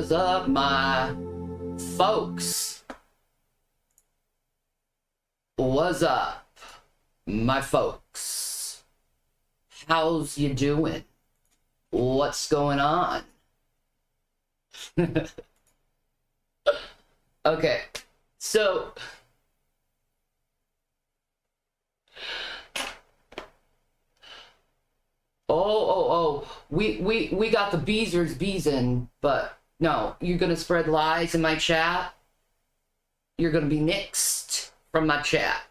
What's up, my folks? What's up, my folks? How's you doing? What's going on? Okay, so we got the Beezers beezing, but no, you're gonna spread lies in my chat. You're gonna be nixed from my chat.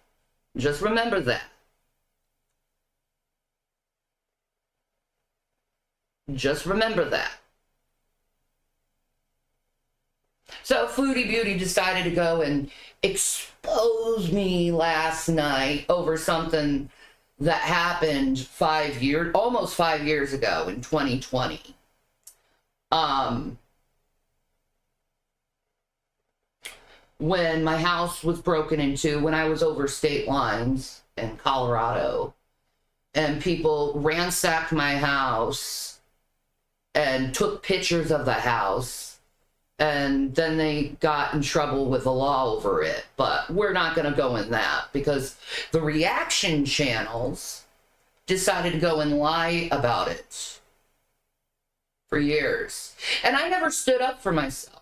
Just remember that. Just remember that. So Foodie Beauty decided to go and expose me last night over something that happened almost 5 years ago in 2020. When my house was broken into, when I was over state lines in Colorado, and people ransacked my house and took pictures of the house, and then they got in trouble with the law over it. But we're not going to go in that, because the reaction channels decided to go and lie about it for years. And I never stood up for myself.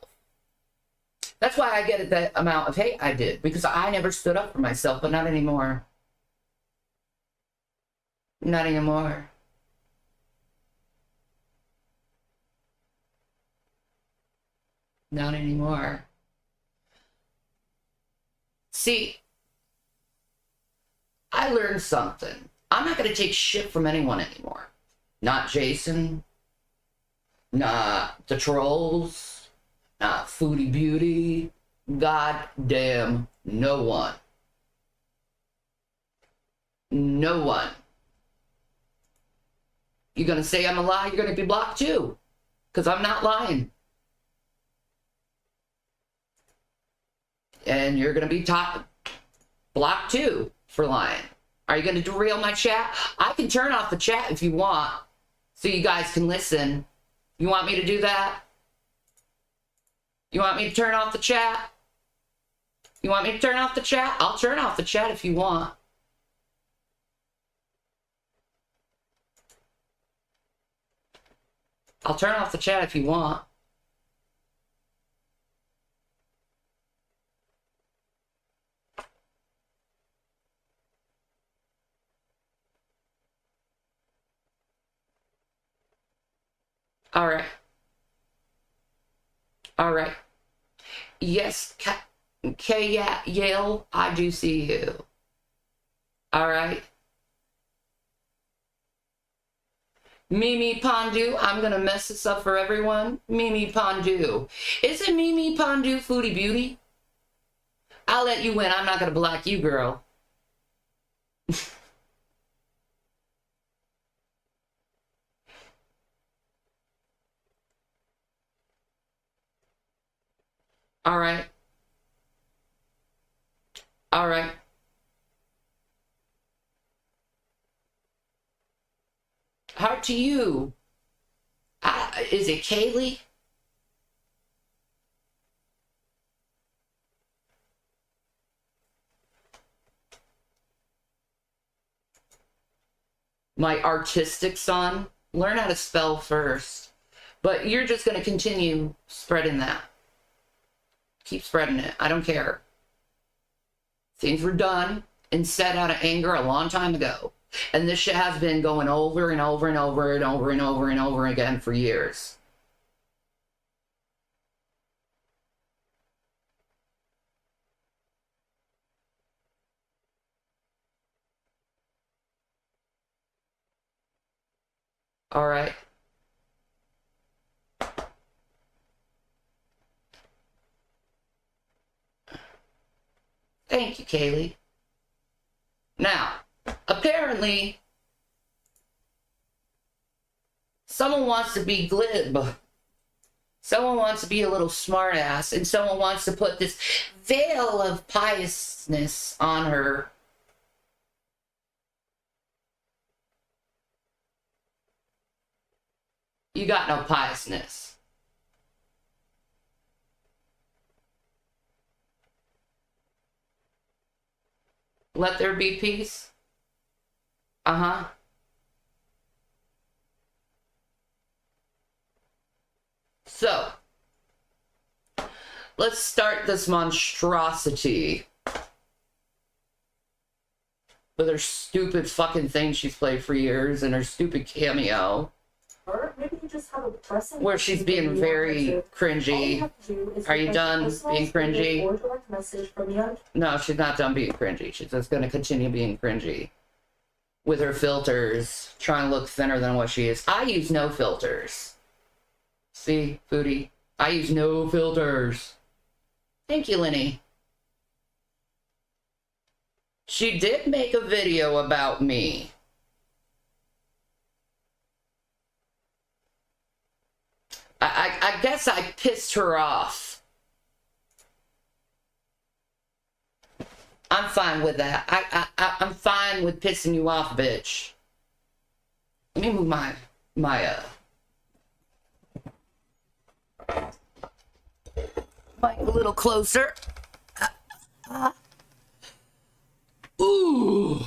That's why I get that amount of hate I did, because I never stood up for myself, but not anymore. Not anymore. Not anymore. See, I learned something. I'm not going to take shit from anyone anymore. Not Jason. Not the trolls. Not Foodie Beauty. Goddamn no one. No one. You're going to say I'm a lie, you're going to be blocked too. Because I'm not lying. And you're going to be blocked too for lying. Are you going to derail my chat? I can turn off the chat if you want, so you guys can listen. You want me to do that? You want me to turn off the chat? You want me to turn off the chat? I'll turn off the chat if you want. I'll turn off the chat if you want. All right. All right. Yes, Yale, I do see you. All right. Mimi Pondu, I'm going to mess this up for everyone. Mimi Pondu. Is it Mimi Pondu Foodie Beauty? I'll let you win. I'm not going to block you, girl. All right. All right. Heart to you. Is it Kaylee? My artistic son. Learn how to spell first. But you're just going to continue spreading that. Keep spreading it. I don't care. Things were done and said out of anger a long time ago. And this shit has been going over and over and over and over and over and over again for years. All right. Thank you, Kaylee. Now, apparently, someone wants to be glib. Someone wants to be a little smartass, and someone wants to put this veil of piousness on her. You got no piousness. Let there be peace. Uh-huh. So, let's start this monstrosity with her stupid fucking thing she's played for years and her stupid cameo. Or maybe you just have a pressing where she's being very cringy. Are you done being cringy? No, she's not done being cringy. She's just going to continue being cringy with her filters, trying to look thinner than what she is. I use no filters. See, Foodie? I use no filters. Thank you, Lenny. She did make a video about me. I guess I pissed her off. I'm fine with that. I'm fine with pissing you off, bitch. Let me move my mic a little closer. Ooh.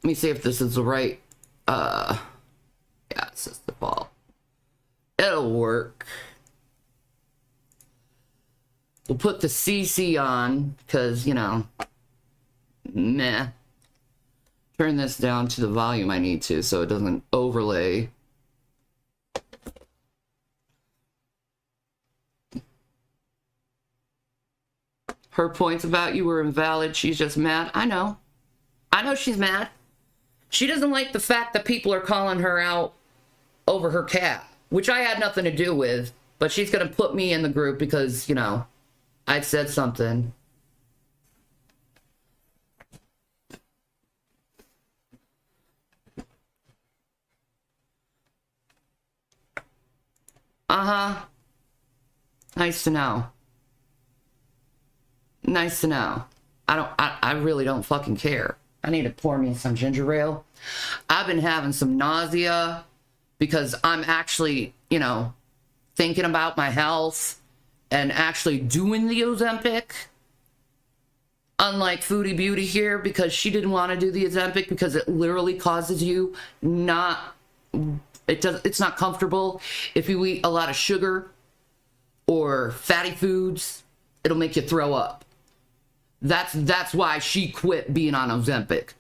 Let me see if this is the right, yeah, this is the default. It'll work. We'll put the CC on, because, you know, meh. Turn this down to the volume I need to, so it doesn't overlay. Her points about you were invalid. She's just mad. I know. I know she's mad. She doesn't like the fact that people are calling her out over her cat, which I had nothing to do with, but she's going to put me in the group because, you know, I said something. Uh-huh. Nice to know. Nice to know. I really don't fucking care. I need to pour me some ginger ale. I've been having some nausea because I'm actually, you know, thinking about my health and actually doing the Ozempic. Unlike Foodie Beauty here, because she didn't want to do the Ozempic because it literally causes you it's not comfortable. If you eat a lot of sugar or fatty foods, it'll make you throw up. That's why she quit being on Ozempic.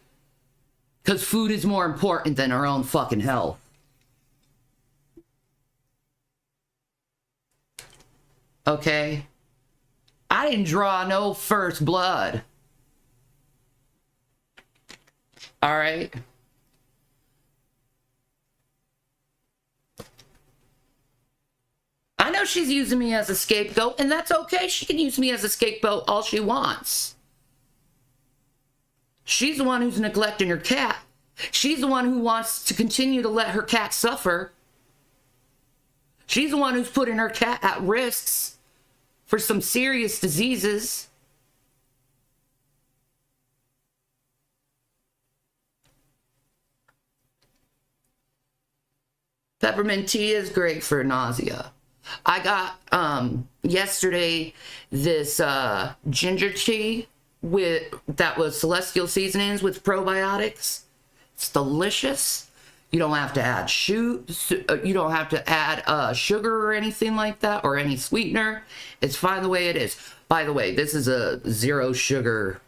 Because food is more important than her own fucking health. Okay? I didn't draw no first blood. Alright? I know she's using me as a scapegoat, and that's okay. She can use me as a scapegoat all she wants. She's the one who's neglecting her cat. She's the one who wants to continue to let her cat suffer. She's the one who's putting her cat at risks for some serious diseases. Peppermint tea is great for nausea. I got yesterday this ginger tea that was celestial seasonings with probiotics. It's delicious. You don't have to add you don't have to add sugar or anything like that, or any sweetener. It's fine the way it is. By the way, this is a 0 sugar,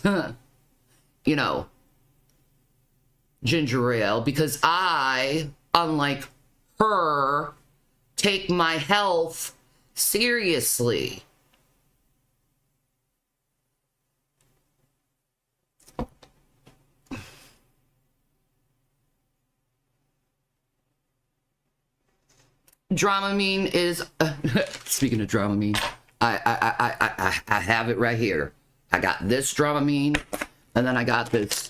you know, ginger ale, because I, unlike her, take my health seriously. Dramamine is speaking of Dramamine, I have it right here. I got this Dramamine, and then I got this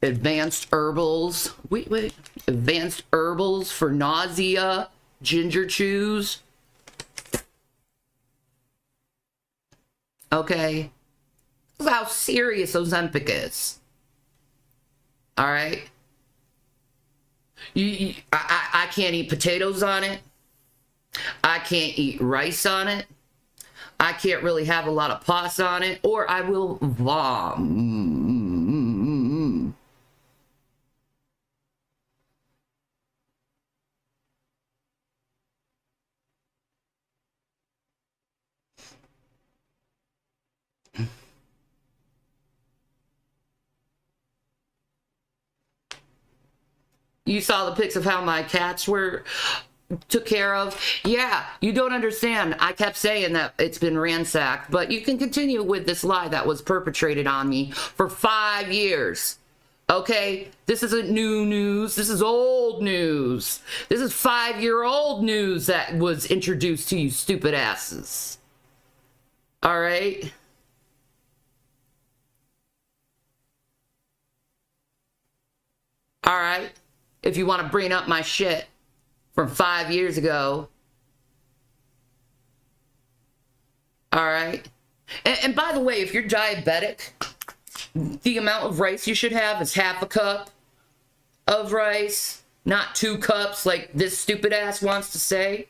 advanced herbals. Wait. Advanced herbals for nausea. Ginger chews. Okay. This is how serious Ozempic is. Alright? I can't eat potatoes on it. I can't eat rice on it. I can't really have a lot of pus on it, or I will vom. You saw the pics of how my cats were took care of. Yeah, you don't understand. I kept saying that it's been ransacked, but you can continue with this lie that was perpetrated on me for 5 years. Okay, this isn't new news. This is old news. This is 5-year-old news that was introduced to you stupid asses. All right? All right? If you want to bring up my shit from 5 years ago. All right? And by the way, if you're diabetic, the amount of rice you should have is half a cup of rice, not 2 cups like this stupid ass wants to say.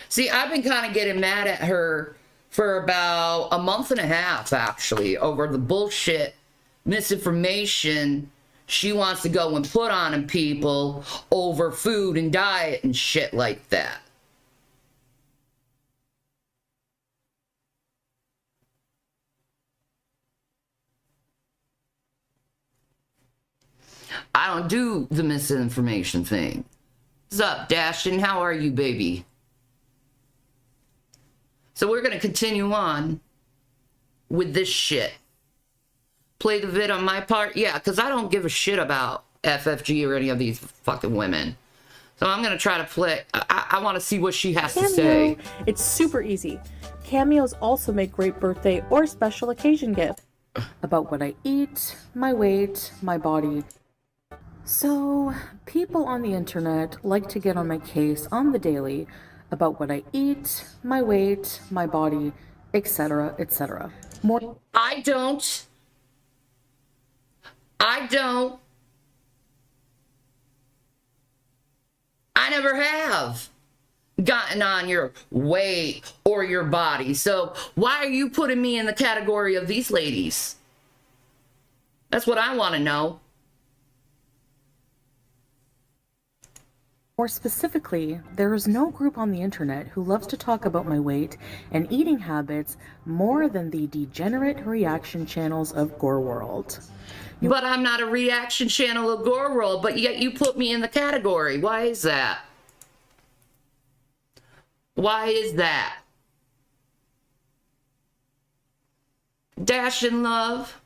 See, I've been kind of getting mad at her for about a month and a half, actually, over the bullshit misinformation she wants to go and put on people over food and diet and shit like that. I don't do the misinformation thing. What's up, Dashton? How are you, baby? So we're going to continue on with this shit. Play the vid on my part? Yeah, because I don't give a shit about FFG or any of these fucking women. So I'm going to try to play. I want to see what she has to say. It's super easy. Cameos also make great birthday or special occasion gifts. About what I eat, my weight, my body. So, people on the internet like to get on my case on the daily about what I eat, my weight, my body, etc., etc. More. I don't. I never have gotten on your weight or your body. So why are you putting me in the category of these ladies? That's what I want to know. More specifically, there is no group on the internet who loves to talk about my weight and eating habits more than the degenerate reaction channels of Gore World. But I'm not a reaction channel of Gore World, but yet you put me in the category. Why is that? Why is that? Dash in love.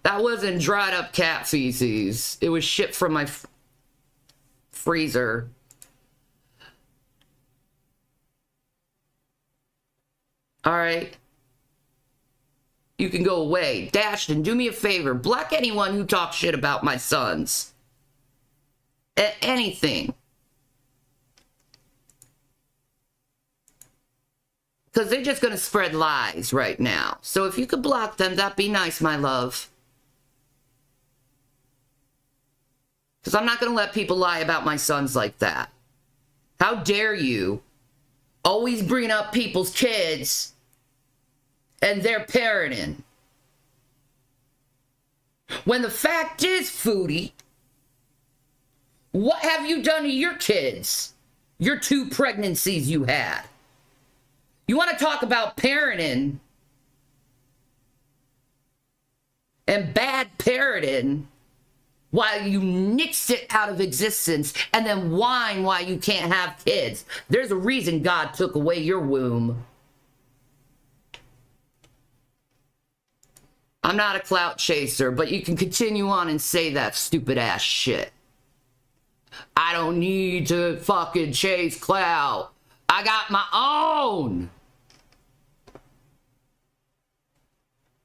That wasn't dried up cat feces. It was shit from my freezer. All right. You can go away. Dashton, do me a favor. Block anyone who talks shit about my sons. Anything. Because they're just going to spread lies right now. So if you could block them, that'd be nice, my love. Because I'm not going to let people lie about my sons like that. How dare you always bring up people's kids and their parenting. When the fact is, Foodie, what have you done to your kids? Your 2 pregnancies you had. You want to talk about parenting and bad parenting while you nixed it out of existence and then whine why you can't have kids. There's a reason God took away your womb. I'm not a clout chaser, but you can continue on and say that stupid ass shit. I don't need to fucking chase clout. I got my own.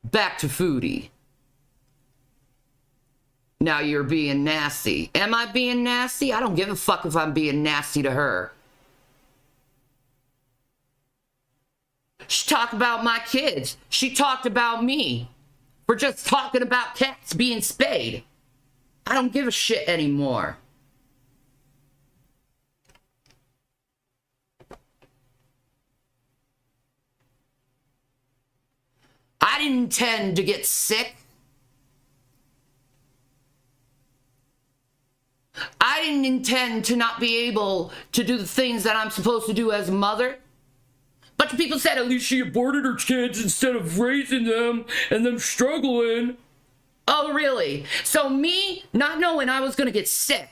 Back to Foodie. Now you're being nasty. Am I being nasty? I don't give a fuck if I'm being nasty to her. She talked about my kids. She talked about me for just talking about cats being spayed. I don't give a shit anymore. I didn't intend to get sick. I didn't intend to not be able to do the things that I'm supposed to do as a mother. But the people said at least she aborted her kids instead of raising them and them struggling. Oh, really? So me not knowing I was going to get sick,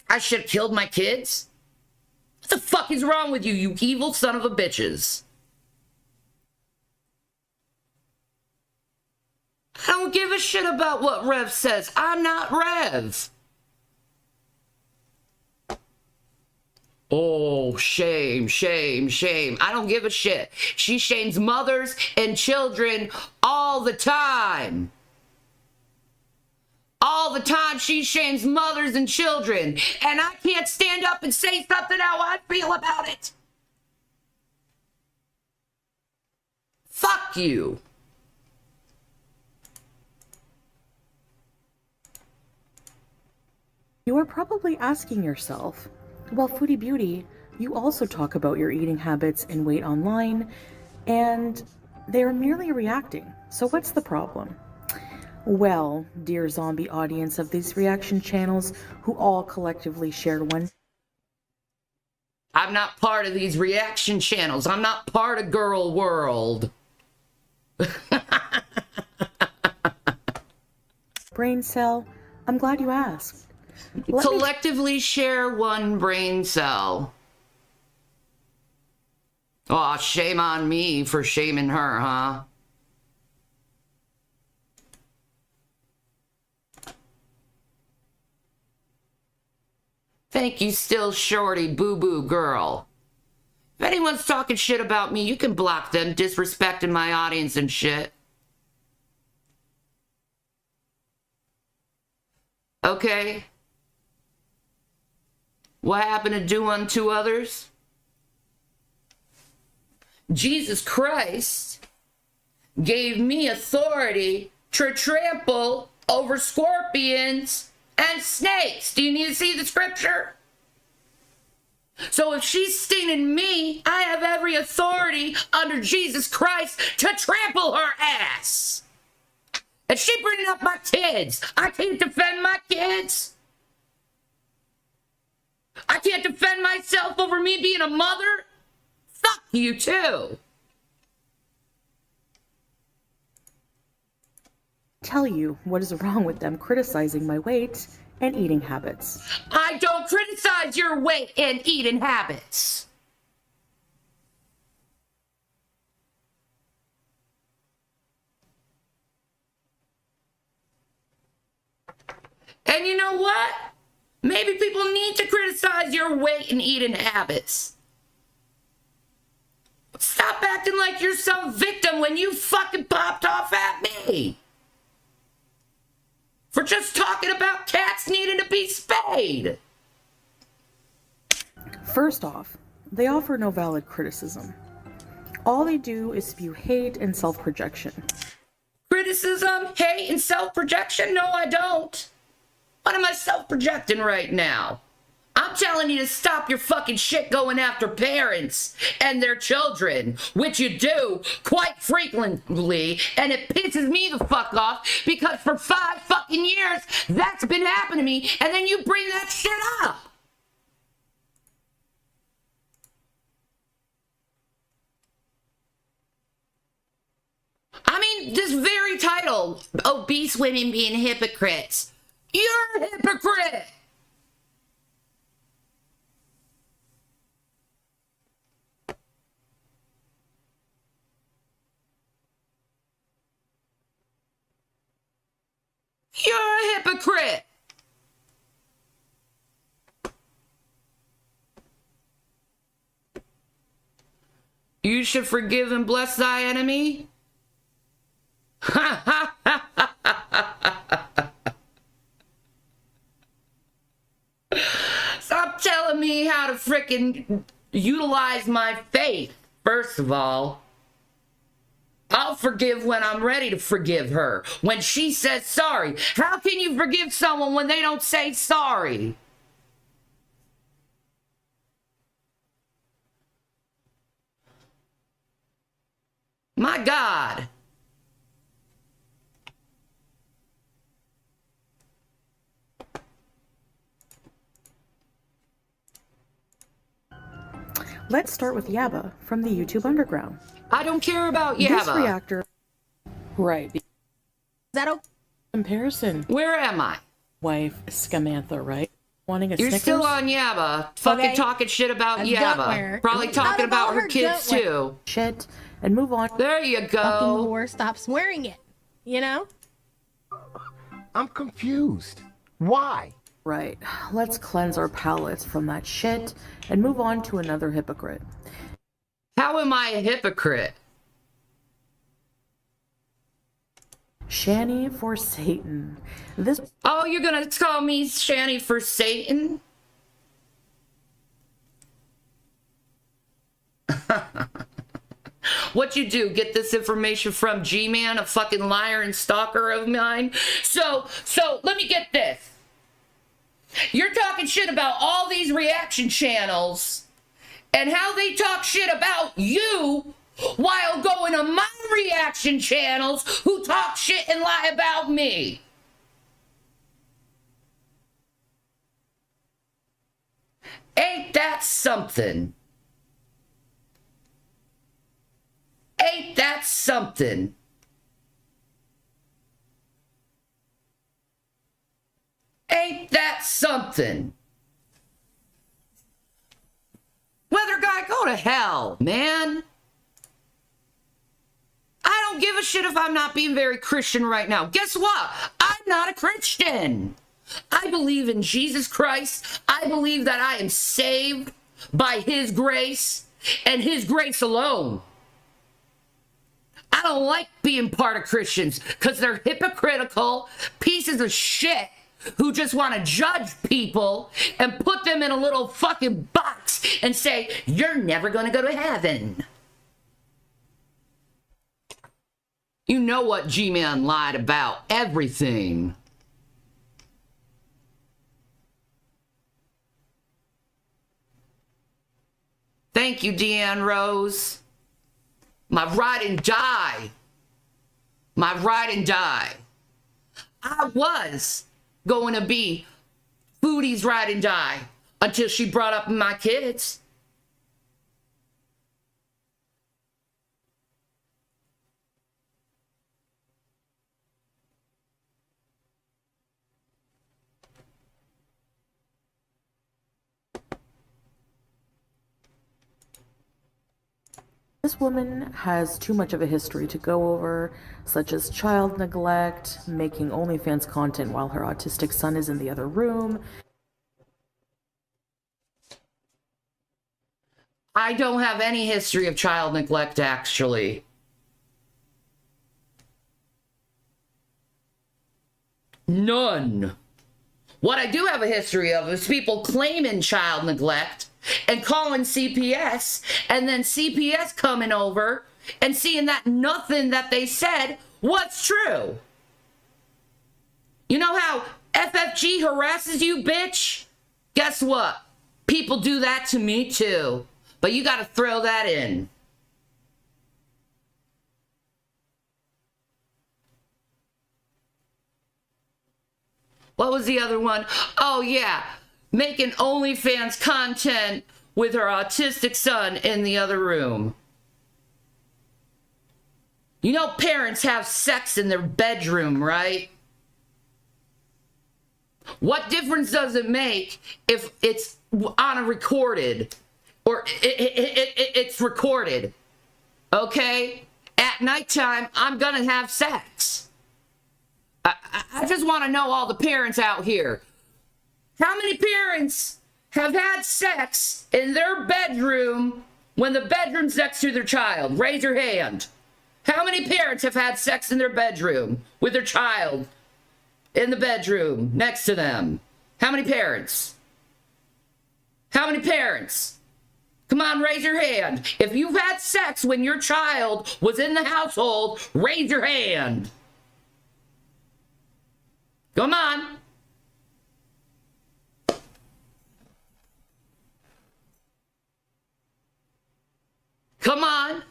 I should have killed my kids? What the fuck is wrong with you, you evil son of a bitches? I don't give a shit about what Rev says. I'm not Rev. Oh, shame, shame, shame. I don't give a shit. She shames mothers and children all the time. All the time she shames mothers and children. And I can't stand up and say something how I feel about it. Fuck you. You are probably asking yourself, well, Foodie Beauty, you also talk about your eating habits and weight online, and they are merely reacting. So what's the problem? Well, dear zombie audience of these reaction channels who all collectively share one. I'm not part of these reaction channels. I'm not part of Girl World. Brain cell, I'm glad you asked. Collectively share one brain cell. Aw, shame on me for shaming her, huh? Thank you, still shorty, boo-boo girl. If anyone's talking shit about me, you can block them, disrespecting my audience and shit. Okay? What happened to do unto others? Jesus Christ gave me authority to trample over scorpions and snakes. Do you need to see the scripture? So if she's stinging me, I have every authority under Jesus Christ to trample her ass. And she bringing up my kids. I can't defend my kids. I can't defend myself over me being a mother. Fuck you too. Tell you what is wrong with them criticizing my weight and eating habits. I don't criticize your weight and eating habits. And you know what? Maybe people need to criticize your weight and eating habits. Stop acting like you're some victim when you fucking popped off at me. For just talking about cats needing to be spayed. First off, they offer no valid criticism. All they do is spew hate and self-projection. Criticism, hate, and self-projection? No, I don't. What am I self-projecting right now? I'm telling you to stop your fucking shit going after parents and their children, which you do quite frequently, and it pisses me the fuck off because for 5 fucking years that's been happening to me, and then you bring that shit up. I mean, this very title, Obese Women Being Hypocrites. You're a hypocrite! You're a hypocrite! You should forgive and bless thy enemy? Ha ha ha ha ha. Stop telling me how to frickin' utilize my faith, first of all. I'll forgive when I'm ready to forgive her. When she says sorry. How can you forgive someone when they don't say sorry? My God. Let's start with Yaba from the YouTube Underground. I don't care about This Yaba. reactor... Right. Is that a comparison? Where am I? Wife, Scamantha, right? Wanting a You're Snickers? still on Yaba. Fucking Okay. talking shit about That's Yaba. dumb. Probably talking about her kids dumb. too. Shit, and move on. There you Fucking go. whore, stop swearing it. You know? I'm confused. Why? Right. Let's cleanse our palates from that shit and move on to another hypocrite. How am I a hypocrite? Shanny for Satan. This... Oh, you're gonna call me Shanny for Satan? What you do? Get this information from G-Man, a fucking liar and stalker of mine? So let me get this. You're talking shit about all these reaction channels and how they talk shit about you while going to my reaction channels who talk shit and lie about me. Ain't that something? Ain't that something? Ain't that something? Weather guy, go to hell, man. I don't give a shit if I'm not being very Christian right now. Guess what? I'm not a Christian. I believe in Jesus Christ. I believe that I am saved by his grace and his grace alone. I don't like being part of Christians because they're hypocritical pieces of shit who just want to judge people and put them in a little fucking box and say, you're never going to go to heaven. You know what G-Man lied about? Everything. Thank you, Deanne Rose. My ride and die. My ride and die. I was going to be Foodie's ride and die until she brought up my kids. This woman has too much of a history to go over, such as child neglect, making OnlyFans content while her autistic son is in the other room. I don't have any history of child neglect, actually. None. What I do have a history of is people claiming child neglect and calling CPS, and then CPS coming over and seeing that nothing that they said was true. You know how FFG harasses you, bitch? Guess what? People do that to me too. But you gotta throw that in. What was the other one? Oh yeah, making OnlyFans content with her autistic son in the other room. You know parents have sex in their bedroom, right? What difference does it make if it's on a recorded or it's recorded? Okay? At nighttime, I'm gonna have sex. I just want to know all the parents out here. How many parents have had sex in their bedroom when the bedroom's next to their child? Raise your hand. How many parents have had sex in their bedroom with their child in the bedroom next to them? How many parents? How many parents? Come on, raise your hand. If you've had sex when your child was in the household, raise your hand. Come on. Come on.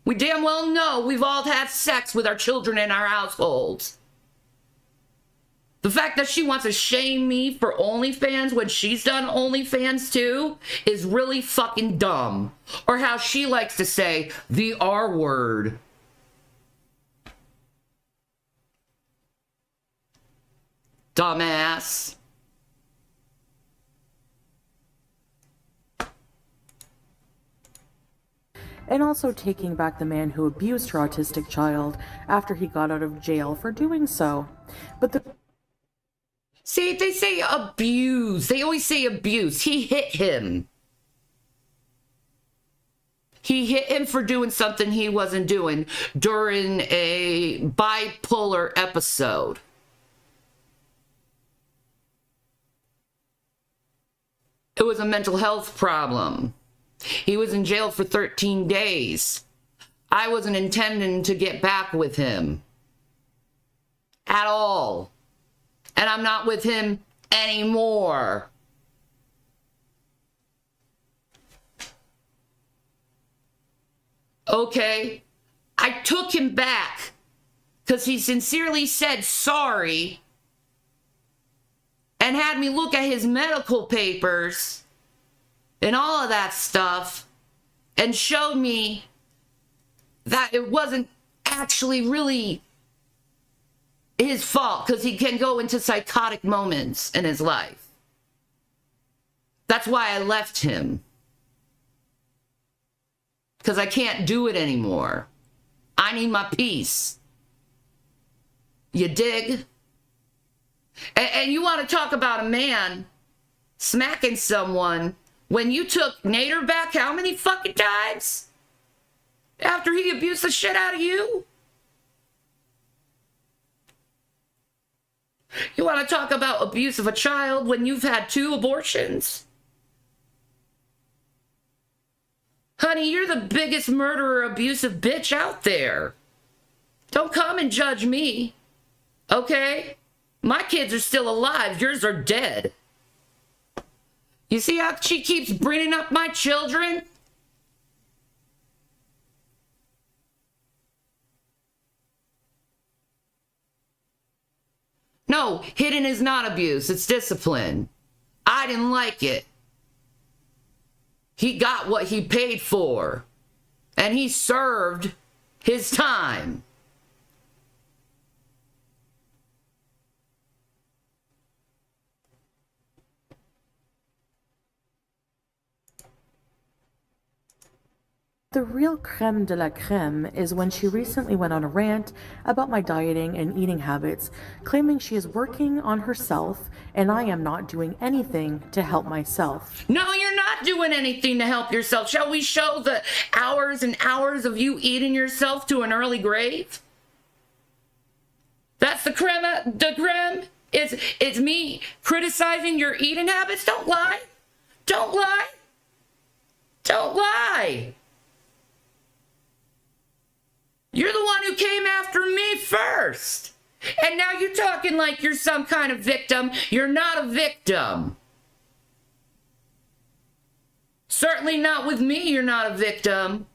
We damn well know we've all had sex with our children in our households. The fact that she wants to shame me for OnlyFans when she's done OnlyFans too is really fucking dumb. Or how she likes to say, the R word. Dumbass. And also taking back the man who abused her autistic child after he got out of jail for doing so. But the See, they say abuse. They always say abuse. He hit him. He hit him for doing something he wasn't doing during a bipolar episode. It was a mental health problem. He was in jail for 13 days. I wasn't intending to get back with him at all. And I'm not with him anymore. Okay? I took him back because he sincerely said sorry and had me look at his medical papers and all of that stuff and showed me that it wasn't actually really his fault, because he can go into psychotic moments in his life. That's why I left him. Because I can't do it anymore. I need my peace. You dig? And you want to talk about a man smacking someone when you took Nader back how many fucking times? After he abused the shit out of you? You want to talk about abuse of a child when you've had 2 abortions? Honey, you're the biggest murderer, abusive bitch out there. Don't come and judge me, okay? My kids are still alive. Yours are dead. You see how she keeps bringing up my children? No, hidden is not abuse. It's discipline. I didn't like it. He got what he paid for. And he served his time. The real creme de la creme is when she recently went on a rant about my dieting and eating habits, claiming she is working on herself and I am not doing anything to help myself. No, you're not doing anything to help yourself. Shall we show the hours and hours of you eating yourself to an early grave? That's the creme de creme? It's me criticizing your eating habits? Don't lie. Don't lie. Don't lie. You're the one who came after me first. And now you're talking like you're some kind of victim. You're not a victim. Certainly not with me, you're not a victim.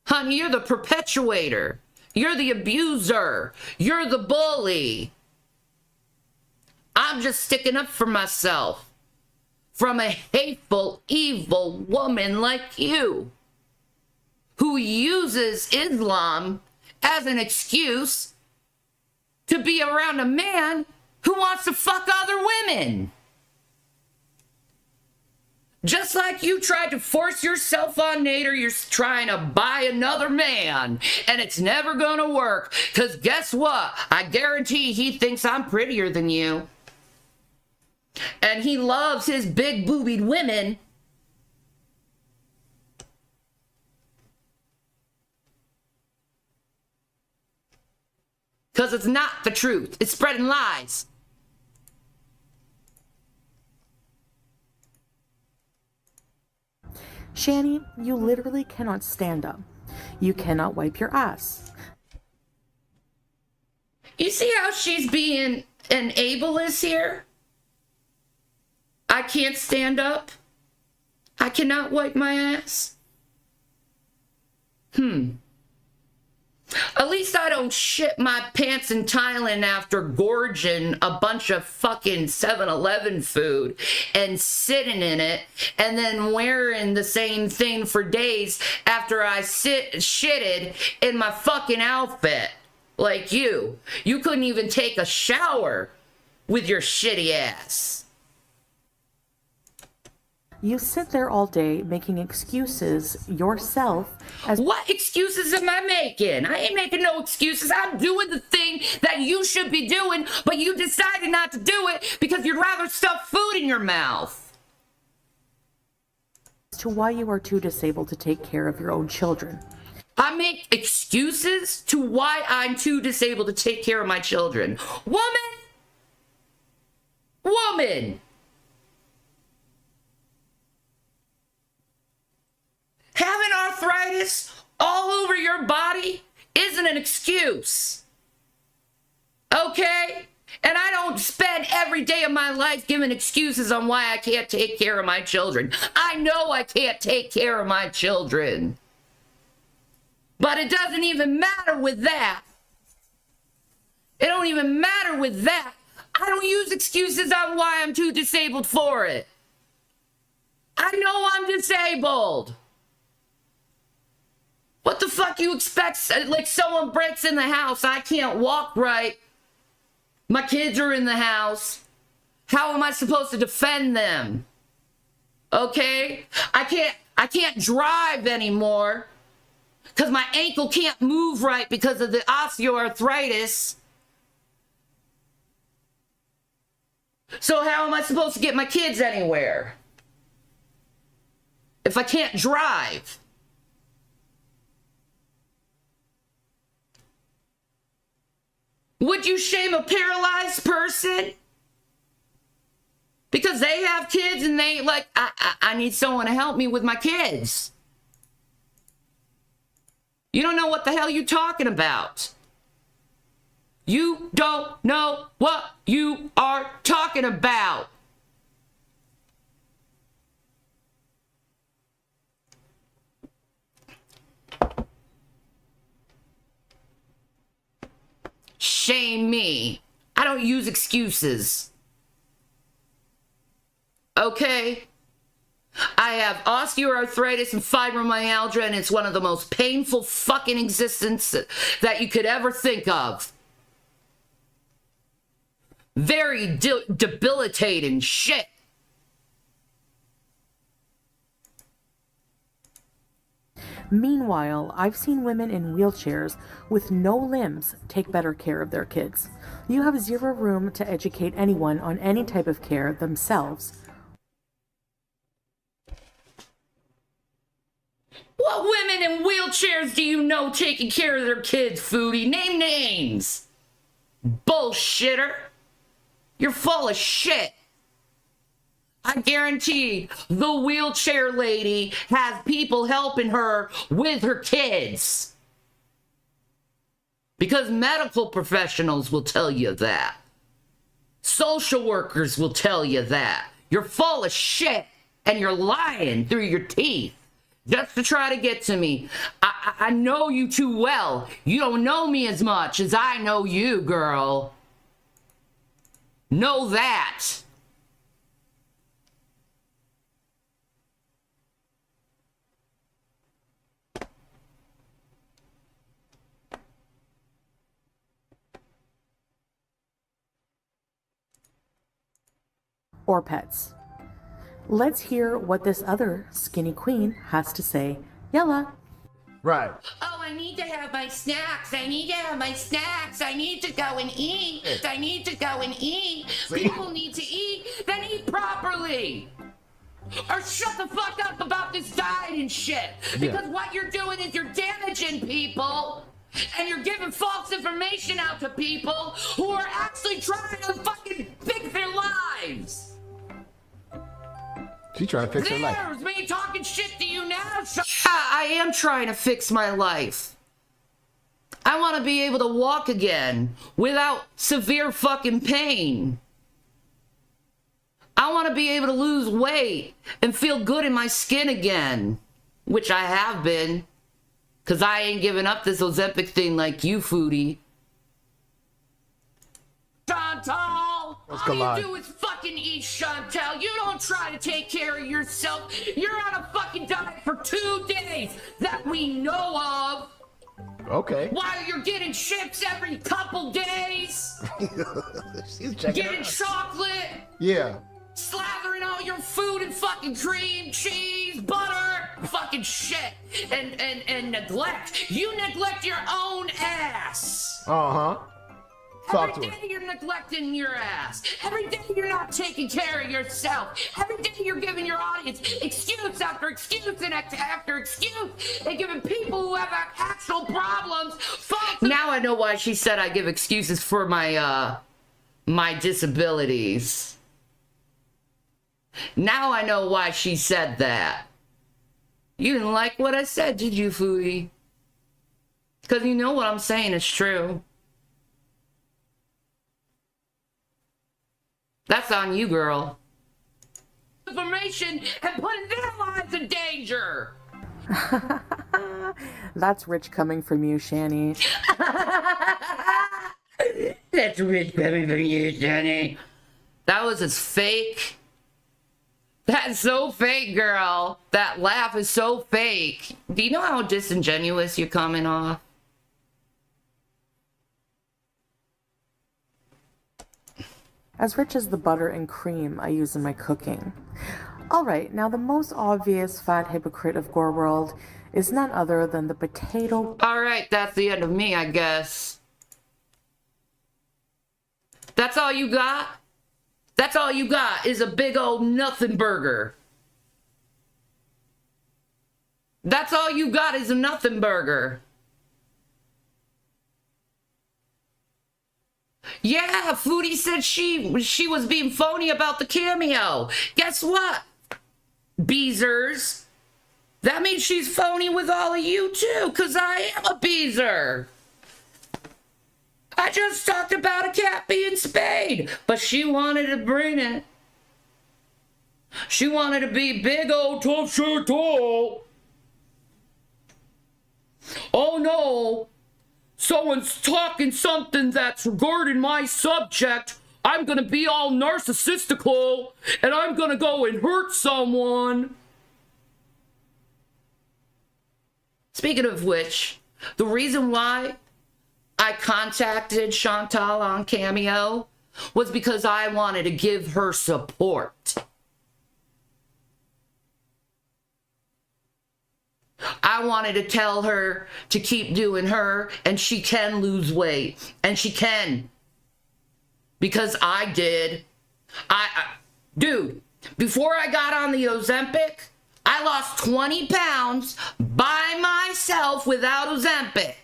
Honey, you're the perpetuator. You're the abuser. You're the bully. I'm just sticking up for myself from a hateful, evil woman like you, who uses Islam as an excuse to be around a man who wants to fuck other women. Just like you tried to force yourself on Nader, you're trying to buy another man, and it's never gonna work, because guess what? I guarantee he thinks I'm prettier than you. And he loves his big boobied women. Because it's not the truth. It's spreading lies. Shanny, you literally cannot stand up. You cannot wipe your ass. You see how she's being an ableist here? I can't stand up. I cannot wipe my ass. At least I don't shit my pants in Thailand after gorging a bunch of fucking 7-Eleven food and sitting in it and then wearing the same thing for days after I shitted in my fucking outfit. Like you. You couldn't even take a shower with your shitty ass. You sit there all day making excuses yourself as What excuses am I making? I ain't making no excuses. I'm doing the thing that you should be doing, but you decided not to do it because you'd rather stuff food in your mouth. to why you are too disabled to take care of your own children. I make excuses to why I'm too disabled to take care of my children. Woman! Having arthritis all over your body isn't an excuse. Okay? And I don't spend every day of my life giving excuses on why I can't take care of my children. I know I can't take care of my children. But it doesn't even matter with that. It don't even matter with that. I don't use excuses on why I'm too disabled for it. I know I'm disabled. What the fuck you expect? Like someone breaks in the house, I can't walk right. My kids are in the house. How am I supposed to defend them? Okay? I can't drive anymore because my ankle can't move right because of the osteoarthritis. So how am I supposed to get my kids anywhere if I can't drive? Would you shame a paralyzed person because they have kids and they like, I need someone to help me with my kids? You don't know what the hell you're talking about. You don't know what you are talking about. Shame me. I don't use excuses. Okay? I have osteoarthritis and fibromyalgia, and it's one of the most painful fucking existence that you could ever think of. Very debilitating shit. Meanwhile, I've seen women in wheelchairs with no limbs take better care of their kids. You have zero room to educate anyone on any type of care themselves. What women in wheelchairs do you know taking care of their kids, Foodie? Name names. Bullshitter. You're full of shit. I guarantee the wheelchair lady has people helping her with her kids. Because medical professionals will tell you that. Social workers will tell you that. You're full of shit and you're lying through your teeth just to try to get to me. I know you too well. You don't know me as much as I know you, girl. Know that. Or pets. Let's hear what this other skinny queen has to say. Yalla. Right. Oh, I need to have my snacks. I need to have my snacks. I need to go and eat. I need to go and eat. People need to eat. Then eat properly. Or shut the fuck up about this diet and shit. Because what you're doing is you're damaging people. And you're giving false information out to people who are actually trying to fucking fix their lives. She trying to fix her life. There's me talking shit to you now. I am trying to fix my life. I want to be able to walk again without severe fucking pain. I want to be able to lose weight and feel good in my skin again, which I have been, because I ain't giving up this Ozempic thing like you, foodie. Chantal, all you do is fucking eat, Chantal. You don't try to take care of yourself. You're on a fucking diet for 2 days that we know of. Okay. While you're getting chips every couple days. She's checking getting chocolate. Yeah. Slathering all your food in fucking cream, cheese, butter, fucking shit. And neglect. You neglect your own ass. Uh-huh. Every day you're neglecting your ass. Every day you're not taking care of yourself. Every day you're giving your audience excuse after excuse and after excuse, and giving people who have actual problems false. Now I know why she said I give excuses for my my disabilities. Now I know why she said that. You didn't like what I said, did you, foodie? Because you know what I'm saying is true. That's on you, girl. Information and putting their lives in danger. That's rich coming from you, Shanny. That's rich coming from you, Shanny. That was as fake. That's so fake, girl. That laugh is so fake. Do you know how disingenuous you're coming off? As rich as the butter and cream I use in my cooking. Alright, now the most obvious fat hypocrite of Gore World is none other than the potato. Alright, that's the end of me, I guess. That's all you got? That's all you got is a big old nothing burger. That's all you got is a nothing burger. Yeah, Foodie said she was being phony about the cameo. Guess what, Beezers? That means she's phony with all of you too, because I am a Beezer. I just talked about a cat being spayed, but she wanted to bring it. She wanted to be big old tough shit tall. Oh no. Someone's talking something that's regarding my subject. I'm gonna be all narcissistical and I'm gonna go and hurt someone. Speaking of which, the reason why I contacted Chantal on Cameo was because I wanted to give her support. I wanted to tell her to keep doing her, and she can lose weight, and she can. Because I did. Dude, before I got on the Ozempic, I lost 20 pounds by myself without Ozempic.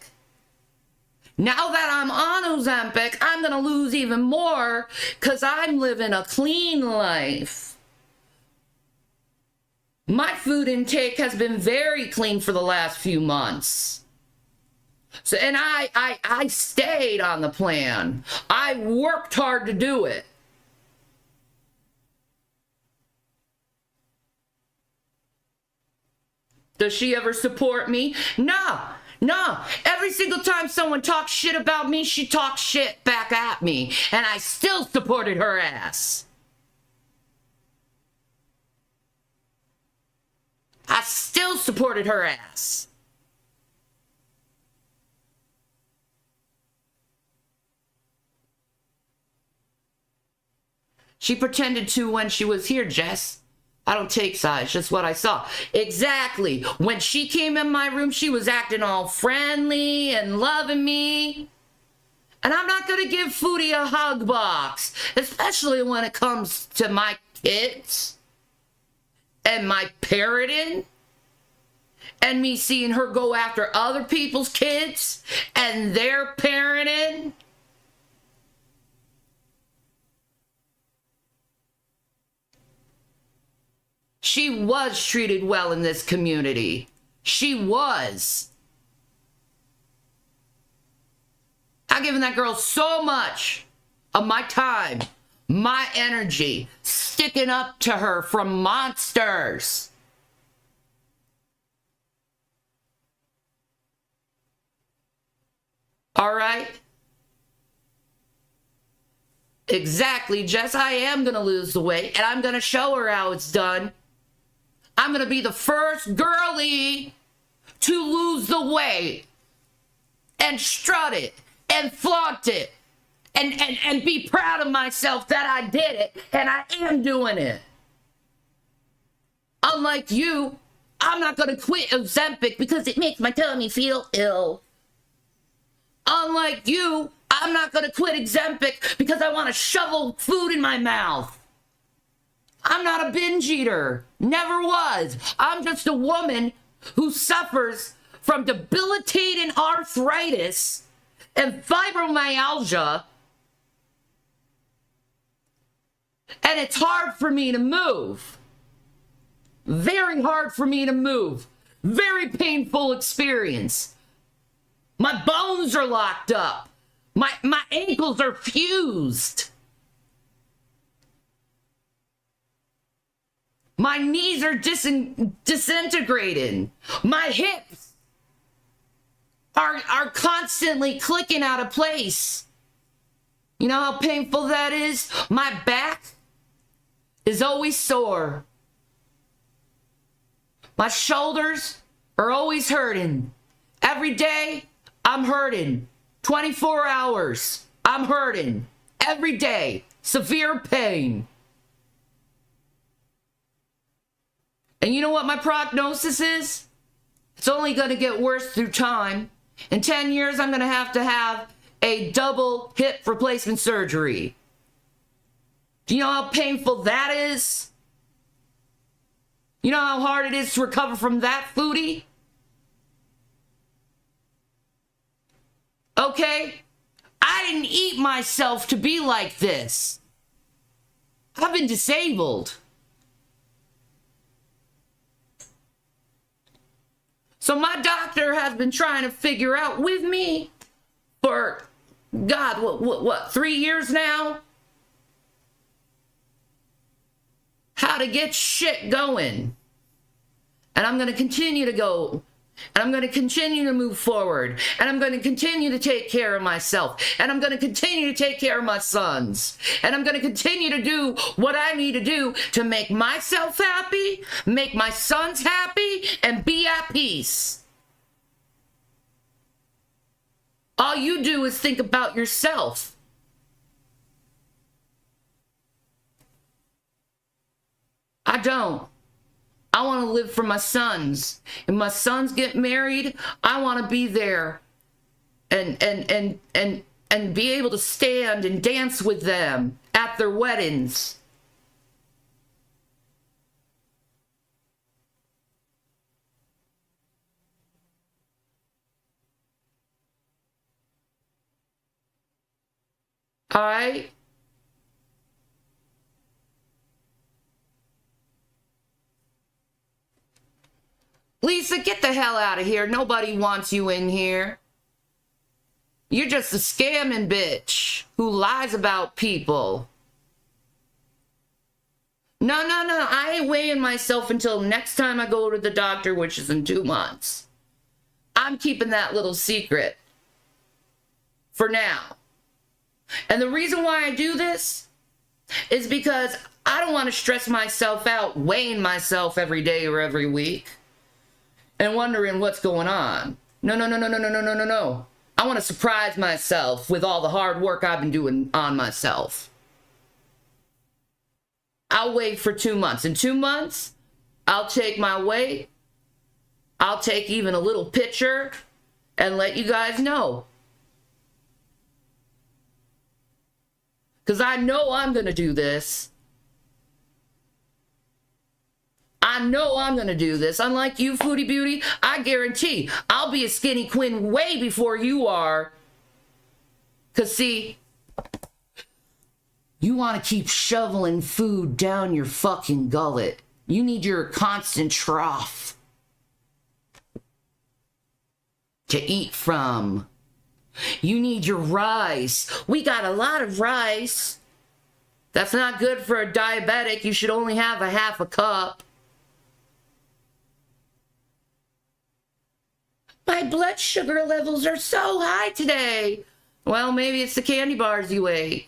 Now that I'm on Ozempic, I'm going to lose even more because I'm living a clean life. My food intake has been very clean for the last few months. So, and I stayed on the plan. I worked hard to do it. Does she ever support me? No. Every single time someone talks shit about me, she talks shit back at me. And I still supported her ass. I still supported her ass. She pretended to when she was here, Jess. I don't take sides, just what I saw. Exactly. When she came in my room, she was acting all friendly and loving me. And I'm not going to give Foodie a hug box, especially when it comes to my kids. And my parenting, and me seeing her go after other people's kids and their parenting. She was treated well in this community. She was. I've given that girl so much of my time, my energy sticking up to her from monsters. All right? Exactly, Jess. I am going to lose the weight, and I'm going to show her how it's done. I'm going to be the first girlie to lose the weight and strut it and flaunt it and be proud of myself that I did it, and I am doing it. Unlike you, I'm not going to quit Ozempic because it makes my tummy feel ill. Unlike you, I'm not going to quit Ozempic because I want to shovel food in my mouth. I'm not a binge eater. Never was. I'm just a woman who suffers from debilitating arthritis and fibromyalgia. And it's hard for me to move. Very hard for me to move. Very painful experience. My bones are locked up. My ankles are fused. My knees are disintegrating. My hips are constantly clicking out of place. You know how painful that is? My back is always sore. My shoulders are always hurting. Every day, I'm hurting. 24 hours, I'm hurting. Every day, severe pain. And you know what my prognosis is? It's only going to get worse through time. In 10 years, I'm going to have a double hip replacement surgery. Do you know how painful that is? You know how hard it is to recover from that, foodie? Okay? I didn't eat myself to be like this. I've been disabled. So my doctor has been trying to figure out with me for, God, what, 3 years now? How to get shit going. And I'm going to continue to go. And I'm going to continue to move forward. And I'm going to continue to take care of myself. And I'm going to continue to take care of my sons. And I'm going to continue to do what I need to do to make myself happy, make my sons happy, and be at peace. All you do is think about yourself. I don't. I want to live for my sons. If my sons get married, I want to be there and be able to stand and dance with them at their weddings. All right? Lisa, get the hell out of here. Nobody wants you in here. You're just a scamming bitch who lies about people. No. I ain't weighing myself until next time I go to the doctor, which is in 2 months. I'm keeping that little secret for now. And the reason why I do this is because I don't want to stress myself out weighing myself every day or every week and wondering what's going on. No. I want to surprise myself with all the hard work I've been doing on myself. I'll wait for 2 months. In 2 months, I'll take my weight. I'll take even a little picture and let you guys know. Because I know I'm going to do this. I know I'm going to do this. Unlike you, Foodie Beauty, I guarantee I'll be a skinny queen way before you are. Because, see, you want to keep shoveling food down your fucking gullet. You need your constant trough to eat from. You need your rice. We got a lot of rice. That's not good for a diabetic. You should only have a half a cup. My blood sugar levels are so high today. Well, maybe it's the candy bars you ate.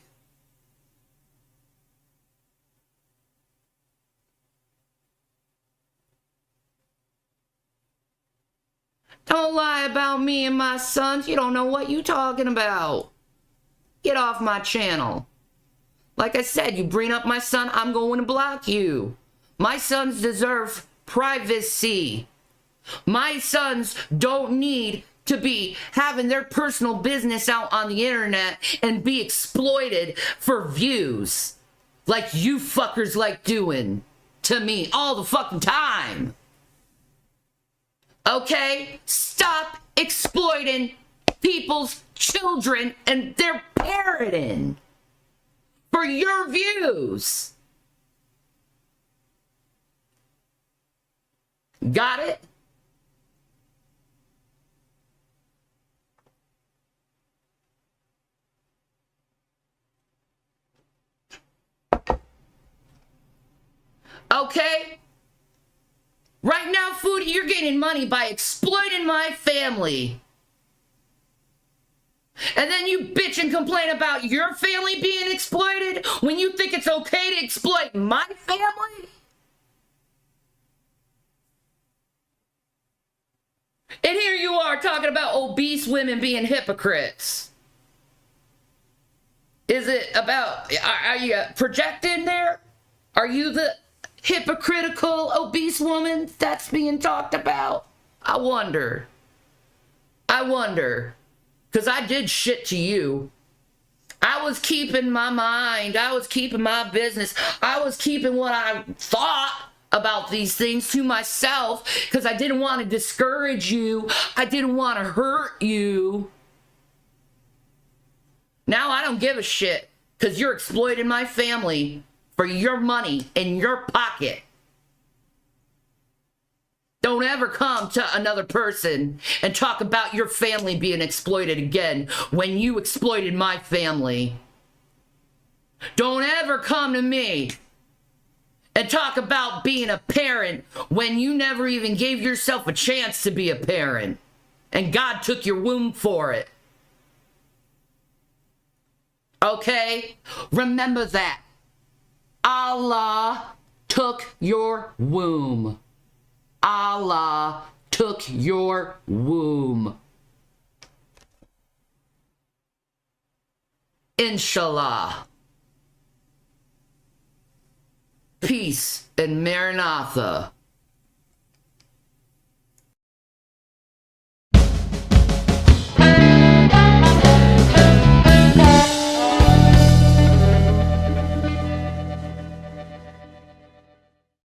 Don't lie about me and my sons. You don't know what you're talking about. Get off my channel. Like I said, you bring up my son, I'm going to block you. My sons deserve privacy. My sons don't need to be having their personal business out on the internet and be exploited for views like you fuckers like doing to me all the fucking time. Okay? Stop exploiting people's children and their parenting for your views. Got it? Okay? Right now, Foodie, you're getting money by exploiting my family. And then you bitch and complain about your family being exploited when you think it's okay to exploit my family? And here you are talking about obese women being hypocrites. Is it about, are you projecting there? Are you the hypocritical obese woman that's being talked about? I wonder. Because I did shit to you. I was keeping my mind. I was keeping my business. I was keeping what I thought about these things to myself because I didn't want to discourage you. I didn't want to hurt you. Now I don't give a shit because you're exploiting my family for your money in your pocket. Don't ever come to another person and talk about your family being exploited again when you exploited my family. Don't ever come to me and talk about being a parent when you never even gave yourself a chance to be a parent. And God took your womb for it. Okay? Remember that. Allah took your womb. Allah took your womb. Inshallah. Peace and Maranatha.